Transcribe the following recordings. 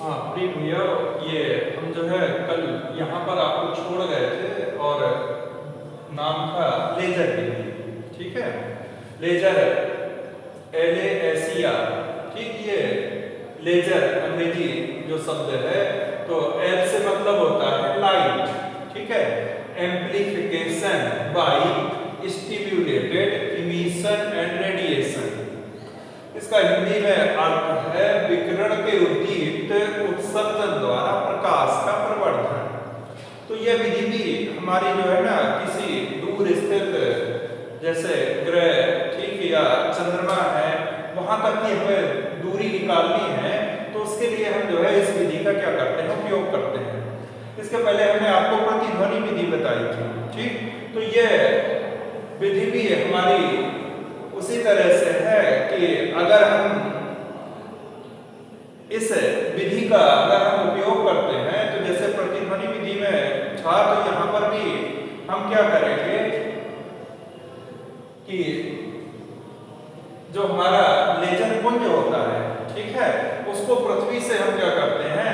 हाँ प्रिय भैया, ये हम जो है कल यहाँ पर आपको छोड़ गए थे और नाम था लेजर विधि। ठीक है, लेजर LASER। ठीक, ये लेजर अंग्रेजी जो शब्द है, तो एल से मतलब होता है लाइट। ठीक है, amplification by stimulated emission and radiation. इसका हिंदी में अर्थ है विकिरण के उद्दीपित उत्सर्जन द्वारा प्रकाश का प्रवर्धन। तो यह विधि भी हमारी जो है ना किसी दूर स्थित जैसे ग्रह, ठीक, या चंद्रमा है, वहां तक की हमें दूरी निकालनी है, तो उसके लिए हम जो है इस विधि का क्या करते हैं, उपयोग करते हैं। इसके पहले हमने आपको प्रतिध्वनि विधि बताई थी। ठीक, तो यह विधि भी हमारी उसी तरह से है कि अगर हम इस विधि का अगर हम उपयोग करते हैं, तो जैसे प्रतिध्वनि विधि में था, तो यहाँ पर भी हम क्या करेंगे कि जो हमारा लेजर पुंज होता है, ठीक है, उसको पृथ्वी से हम क्या करते हैं,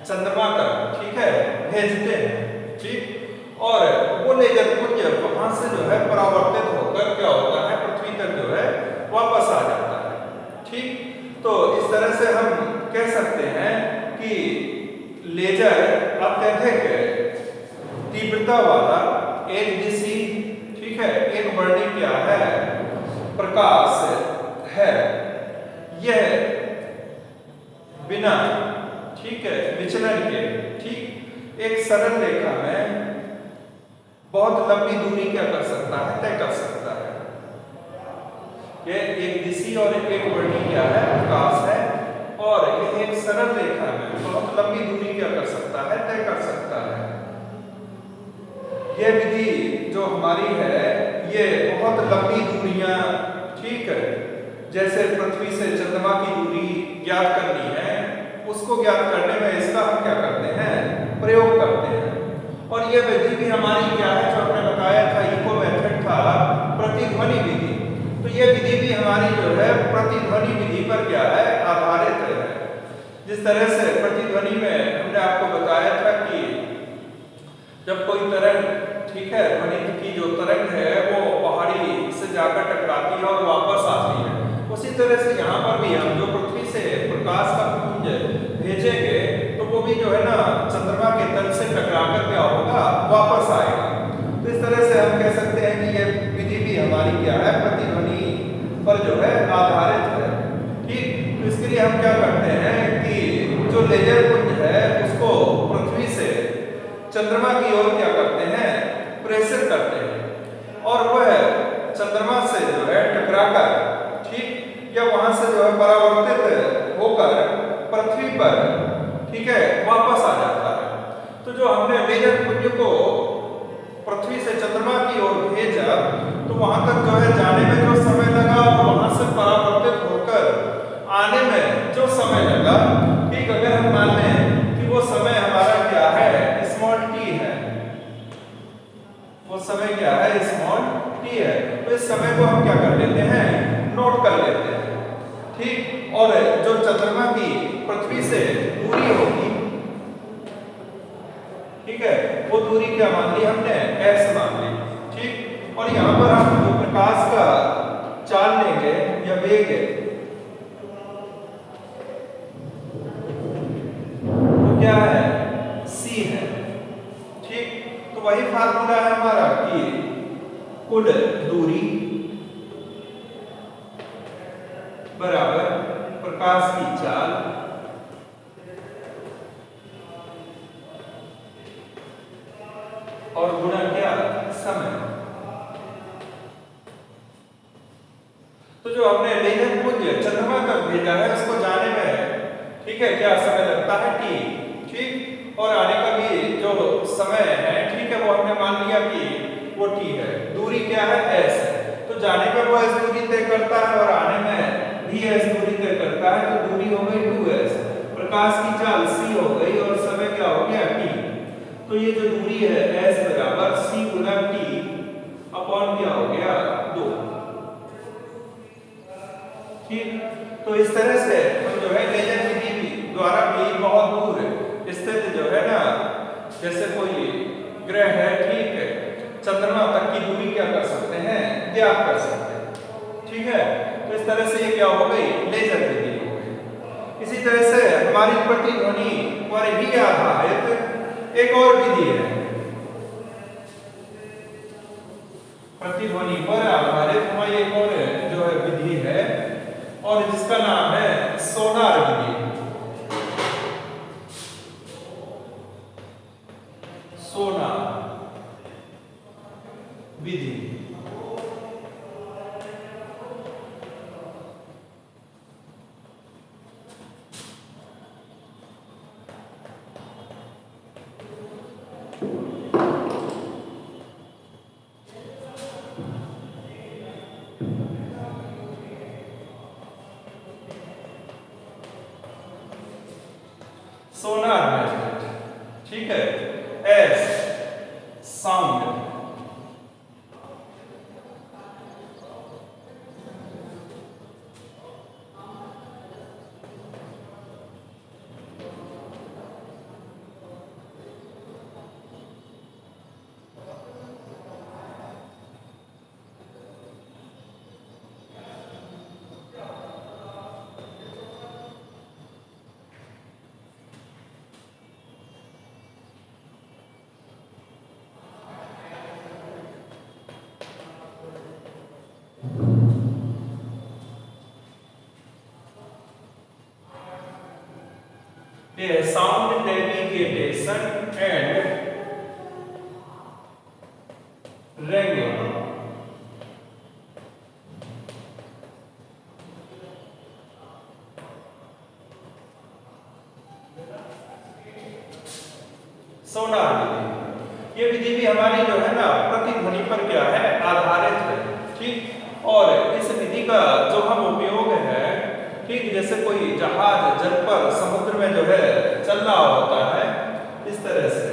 चंद्रमा तक, ठीक है, भेजते हैं। ठीक, और वो लेजर पुंज वहां से जो है परावर्तित होकर क्या होता है, पृथ्वी तक जो है वापस आ जाता है। ठीक, तो इस तरह से हम कह सकते हैं कि लेजर अत्यधिक तीव्रता वाला एक दिशी, ठीक है, एक वर्णी क्या है, प्रकाश है। यह बिना, ठीक है, विचलन के, ठीक, एक सरल रेखा में बहुत लंबी दूरी क्या कर सकता है, तय कर सकता है। यह एक दिशी और एक वर्णी क्या है, प्रकाश है, और यह एक सरल रेखा में बहुत लंबी दूरी क्या कर सकता है, तय कर सकता है। यह विधि जो हमारी है, ये बहुत लंबी दूरियां, ठीक है, जैसे पृथ्वी से चंद्रमा की दूरी ज्ञात करनी है, उसको ज्ञात करने में इसका हम क्या करते हैं, प्रयोग करते हैं। और यह विधि भी हमारी क्या है, जो हमने बताया था, इको मेथड था, प्रतिध्वनि विधि। तो यह विधि भी हमारी जो है प्रतिध्वनि विधि पर क्या है, आधारित है। जिस तरह से प्रतिध्वनि में हमने आपको बताया था कि जब कोई तरंग, ठीक है, ध्वनि की जो तरंग है वो पहाड़ी से जाकर टकराती है और वापस आती है, उसी तरह से यहाँ पर भी हम जो पृथ्वी से प्रकाश का पुंज भेजेंगे, तो वो भी जो है ना चंद्रमा के तल से टकराकर क्या होगा, वापस आएगा। तो इस तरह से हम कह सकते हैं कि यह विधि भी हमारी क्या है, प्रतिध्वनि पर जो है आधारित है। ठीक, तो इसके लिए हम क्या करते हैं कि जो लेजर पुंज है उसको पृथ्वी से चंद्रमा की ओर क्या करते हैं, प्रेषित करते हैं, और वह चंद्रमा से जो है टकराकर, ठीक, या वहां से जो है परावर्तित होकर पृथ्वी पर, ठीक है, वापस आ जाता है। तो जो हमने लेजर पुंज को पृथ्वी से चंद्रमा की ओर भेजा, तो वहां तक जो है जाने में जो समय लगा और वहां से परावर्तित होकर आने में जो समय लगा, ठीक, अगर हम मान लें कि वो समय हमारा क्या है, स्मॉल t है, वो समय क्या है, स्मॉल t है, तो इस समय को हम क्या कर लेते हैं, नोट कर लेते हैं। ठीक, और जो चंद्रमा की पृथ्वी से दूरी होगी, ठीक है, वो दूरी क्या मान ली हमने, x मान ली। ठीक, और यहाँ पर हम जो प्रकाश का चाल लेंगे या वेग है, तो क्या है, c है। ठीक, तो वही फार्मूला है हमारा कि कुल दूरी बराबर प्रकाश की चाल और गुणा क्या, समय। तो जो हमने लेजर पुंज चंद्रमा तक भेजा है, उसको जाने में, ठीक है, क्या समय लगता है, t। ठीक, और आने का भी जो समय है, ठीक है, वो हमने मान लिया कि वो t है। दूरी क्या है, s है, तो जाने में वो s दूरी तय करता है और आने में भी s दूरी तय करता है, तो दूरी हो गई 2s, प्रकाश की चाल c हो गई और समय क्या हो गया, t। तो ये जो दूरी है s बराबर c गुना t अपॉन क्या हो गया, 2। ठीक, तो इस तरह से हम जो है लेजर विधि भी द्वारा भी बहुत दूर स्थित जो है ना, जैसे कोई ग्रह है, ठीक है, चंद्रमा तक की दूरी क्या कर सकते हैं, ज्ञात कर सकते हैं। ठीक है, तो इस तरह से ये क्या हो गई, लेजर विधि हो गई। इसी तरह से हमारी प्रतिध्वनि पर ही आधारित एक और विधि है, प्रतिध्वनि पर आधारित हमारी एक और जो है विधि है, और जिसका नाम है सोनार विधि। सोनार विधि सोनार मेथड, ठीक है। S sound, sound navigation and ringing. Sonar विधि, ये विधि भी हमारी जो है ना प्रतिध्वनि पर क्या है, आधारित है, ठीक। और इस विधि का जो हम उपयोग है, ठीक, जैसे कोई जहाज जल पर समुद्र में जो है चल रहा होता है, इस तरह से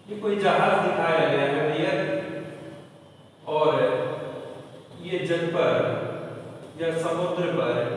ये कोई जहाज दिखाया गया है भैया, और ये जल पर या समुद्र पर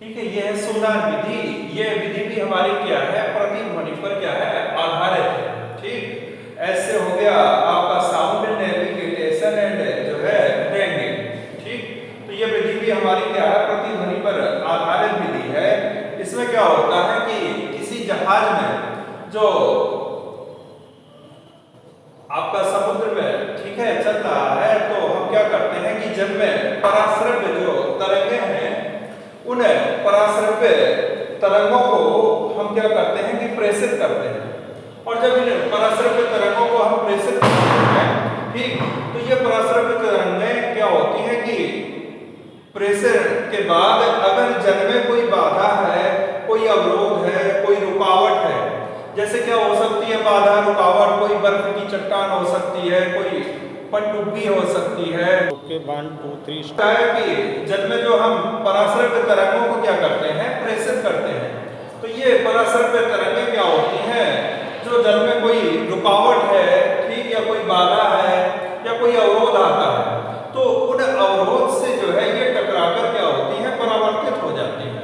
ठीक है, ये है सोनार विधि। ये विधि भी हमारी क्या है, प्रतिध्वनि पर क्या है, आधारित है। ठीक, ऐसे हो गया आपका साउंड नेविगेशन एंड जो है आपका समुद्र में, ठीक है, चल रहा है, तो हम क्या करते हैं कि जल में पराश्रव्य जो तरंगे हैं, उन पराश्रव्य तरंगों को हम क्या करते हैं कि प्रेषित करते हैं। और जब इन पराश्रव्य तरंगों को हम प्रेषित करते हैं, ठीक, तो ये पराश्रव्य तरंगें क्या होती है कि प्रेषण के बाद अगर जल में कोई बाधा है, कोई अवरोध है, कोई रुकावट है, जैसे क्या हो सकती है बाधा, रुकावट, कोई बर्फ की चट्टान हो सकती है, कोई पनडुब्बी हो सकती है। ओके, 1 2 3 है कि जल में जो हम पराश्रव्य तरंगों को क्या करते हैं, प्रेषित करते हैं। तो ये पराश्रव्य तरंगें क्या होती हैं, जो जल में कोई रुकावट है, ठीक, या कोई बाधा है या कोई अवरोध आता है, तो उन अवरोध से जो है ये टकराकर क्या होती है, परावर्तित हो जाती है।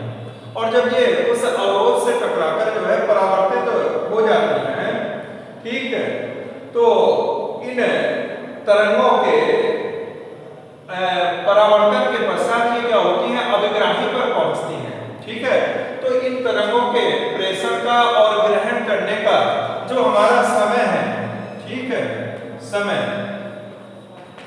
और जब ये उस अवरोध से टकराकर जो है परावर्तित हो जाती है, ठीक है, तो इन तरंगों के परावर्तन के पश्चात ये क्या होती है, अभिग्राही पर पहुंचती है, ठीक है। तो इन तरंगों के प्रेषण का और ग्रहण करने का जो हमारा समय है, ठीक है, समय,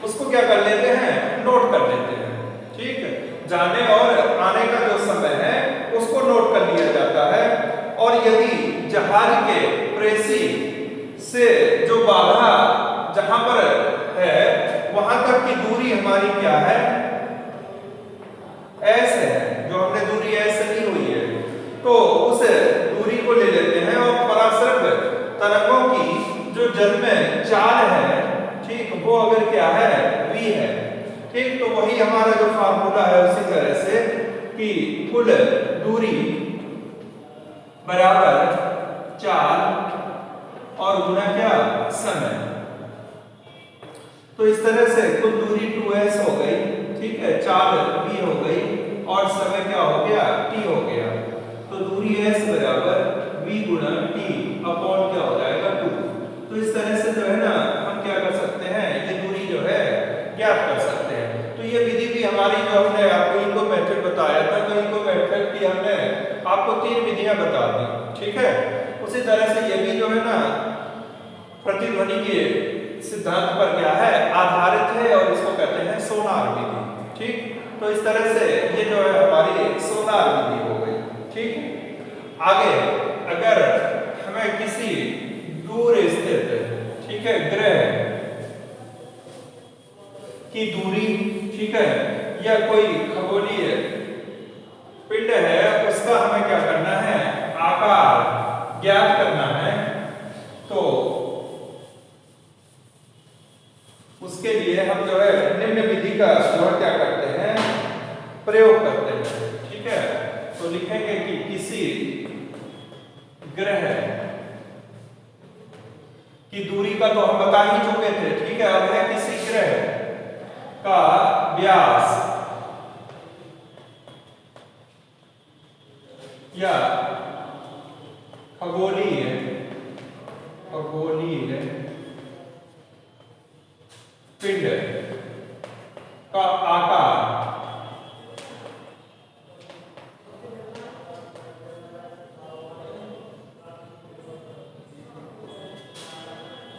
उसको क्या कर लेते हैं, नोट कर लेते हैं, ठीक है। जाने और आने का जो समय है उसको नोट कर लिया जाता है। और यदि जहाज के प्रेसी से जो बाधा जहां पर है वहां तक की दूरी हमारी क्या है, एस है, जो हमने दूरी एस ली हुई है, तो उस दूरी को ले लेते हैं और पराश्रव्य तरंगों की जो जल में चाल है, ठीक, वो अगर क्या है, v है, ठीक, तो वही हमारा जो फार्मूला है उसी तरह से कि कुल दूरी बराबर चाल और गुना क्या, समय। तो इस तरह से कुल दूरी 2s हो गई, ठीक है, चाल v हो गई और समय क्या हो गया, t हो गया। तो दूरी s बराबर v गुना t अपॉन क्या हो जाएगा 2। तो इस तरह से जो है ना हम क्या कर सकते हैं, ये दूरी जो है ज्ञात कर सकते हैं। तो ये विधि भी हमारी जो हमने आपको इनको मेथड बताया था, तो इनको मेथड की हमने आपको 3 विधियां बता दी, ठीक है। उसी तरह से ये भी जो है ना प्रतिध्वनि के सिद्धांत पर क्या है, आधारित है और इसको कहते हैं सोनार विधि, ठीक। तो इस तरह से ये जो है हमारी सोनार विधि हो गई, ठीक। आगे अगर हमें किसी दूर स्थित, ठीक है, ग्रह की दूरी, ठीक है, या कोई खगोलीय पिंड है, उसका हमें क्या करना है, आकार ज्ञात करना है, तो उसके लिए हम जो है निम्न विधि का जो है क्या करते हैं, प्रयोग करते हैं, ठीक है। तो लिखेंगे कि किसी ग्रह की दूरी का तो हम बता ही चुके थे, ठीक है। अब है किसी ग्रह का व्यास या खगोलीय पिंड का आकार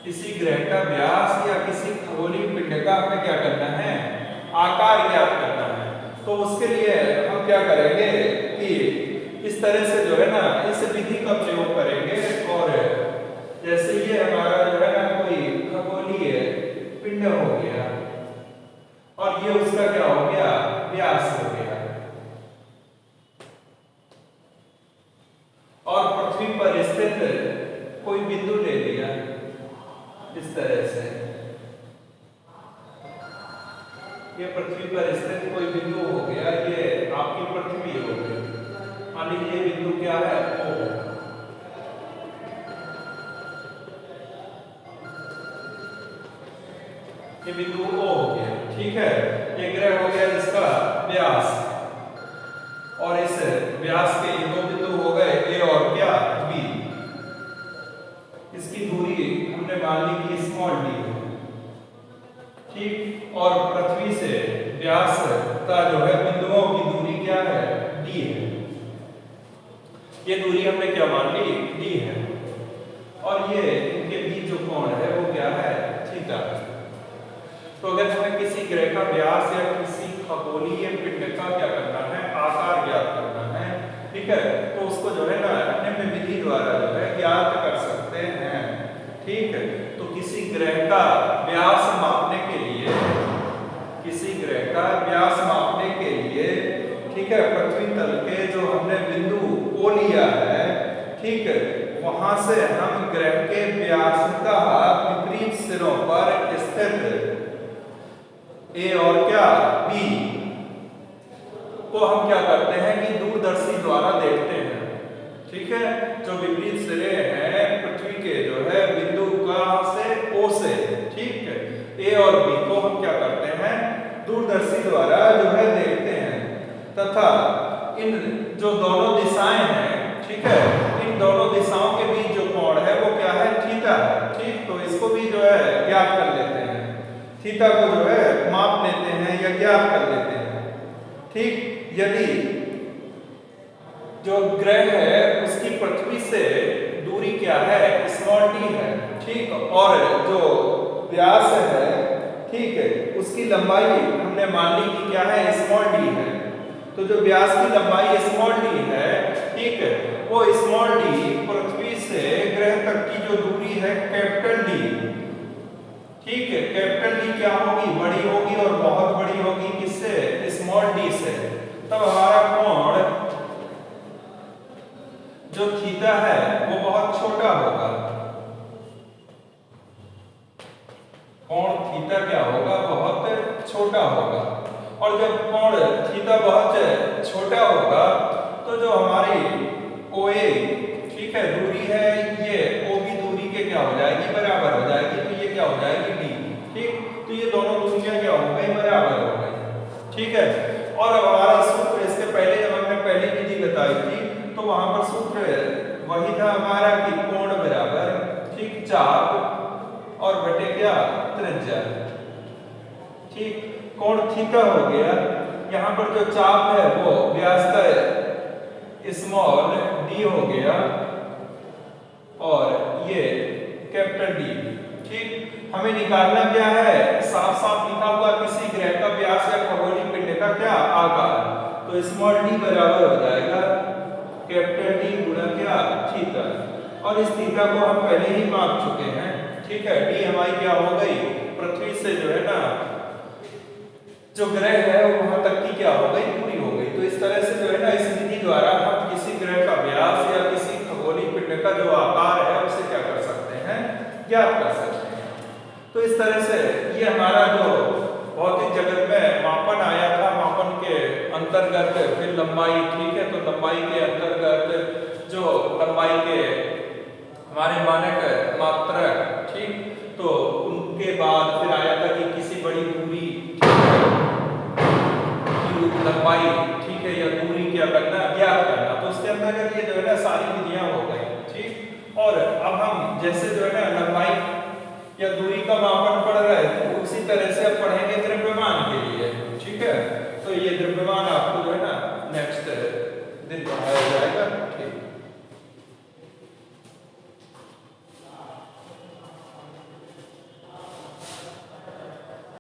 किसी ग्रह का व्यास या किसी खगोलीय पिंड का हमें क्या करना है, आकार ज्ञात करना है। तो उसके लिए हम क्या करेंगे कि इस तरह से जो है ना इस विधि का प्रयोग करेंगे। और जैसे ये हमारा जो है ना कोई खगोलीय पिंड हो गया और ये उसका क्या हो गया, व्यास हो गया, और पृथ्वी पर स्थित कोई बिंदु ले लिया इस तरह से, ये पृथ्वी पर स्थित कोई बिंदु हो गया, ये आपकी पृथ्वी हो गई। मान लीजिए ये बिंदु क्या है, O, ये बिंदु O हो गया, ठीक है। ये ग्रह हो गया जिसका व्यास, और इस व्यास के ये दो बिंदु हो गए A और क्या, B। इसकी दूरी हमने मान ली कि स्मॉल d है, ठीक। और पृथ्वी से व्यास का जो है बिंदुओं की दूरी क्या है, d है। ये दूरी हमने क्या मान ली, d है। और ये इनके बीच जो कोण है वो क्या है, खगोलीय पिंड का क्या करना है, आकार ज्ञात करना है। ठीक है, तो उसको जो है ना निम्न विधि द्वारा जो है ज्ञात कर सकते हैं। ठीक है, तो किसी ग्रह का व्यास मापने के लिए, किसी ग्रह का व्यास मापने के लिए, ठीक है, पृथ्वी तल के जो हमने बिंदु ओ लिया है, ठीक है, वहां से हम ग्रह के व्यास का विपरीत सिरों पर स्थित ए और क्या बी को हम क्या करते हैं कि दूरदर्शी द्वारा देखते हैं। ठीक है, जो विपरीत सिरे हैं पृथ्वी के जो है बिंदु का से ओ से, ठीक है, ए और बी को हम क्या करते हैं दूरदर्शी द्वारा जो है देखते हैं, तथा इन जो दोनों दिशाएं हैं, ठीक है, इन दोनों दिशाओं के बीच जो कोण है वो क्या है, थीटा है। ठीक, तो इसको भी जो है ज्ञात कर लेते हैं, थीटा को जो है माप लेते हैं या ज्ञात कर लेते हैं। ठीक, यदि जो ग्रह है उसकी पृथ्वी से दूरी क्या है, स्मॉल डी है। ठीक, और जो व्यास है, ठीक है, उसकी लंबाई हमने मान ली कि क्या है, स्मॉल डी है। तो जो व्यास की लंबाई स्मॉल डी है, ठीक है, वो स्मॉल डी पृथ्वी से ग्रह तक की जो दूरी है कैपिटल डी, ठीक है, कैपिटल डी क्या होगी, बड़ी होगी और बहुत बड़ी होगी, किससे, स्मॉल डी से। तब हमारा कोण जो थीटा है वो बहुत छोटा होगा, कोण थीटा क्या होगा, बहुत छोटा होगा। और जब कोण थीटा बहुत छोटा होगा तो जो हमारी OA, ठीक है, दूरी है, ये OB दूरी के क्या हो जाएगी, बराबर हो जाएगी। तो ये क्या हो जाएगी D। ठीक, तो ये दोनों दूरियां क्या हो गई, बराबर हो गई। ठीक है, और अब हमारा सूत्र, इसके पहले जब हमने पहली विधि बताई थी तो वहां पर सूत्र वही था हमारा कि कोण बराबर, ठीक, चाप और बटे क्या, त्रिज्या। ठीक, कोण थीटा हो गया, यहाँ पर जो चाप है वो व्यास का स्मॉल डी हो गया और ये कैपिटल डी। ठीक, हमें निकालना क्या है, साफ साफ लिखा हुआ किसी ग्रह का व्यास या खगोलीय पिंड का क्या आकार, तो स्मॉल डी बराबर हो जाएगा कैपिटल डी गुणा क्या, थीटा। और इस थीटा को हम पहले ही माप चुके हैं। ठीक है, डी हमारी क्या हो गई, पृथ्वी से जो है ना जो ग्रह है वहां तक की क्या हो गई, पूरी हो गई। तो इस तरह से जो है ना इस विधि द्वारा हम किसी ग्रह का व्यास या किसी खगोलीय पिंड का जो आकार है उसे क्या कर सकते हैं, ज्ञात कर सकते हैं। तो इस तरह से ये हमारा जो भौतिक जगत में मापन आया था, मापन के अंतर्गत फिर लंबाई, ठीक है, तो लंबाई के अंतर्गत जो लंबाई के हमारे मानक मात्रक, ठीक, तो उनके बाद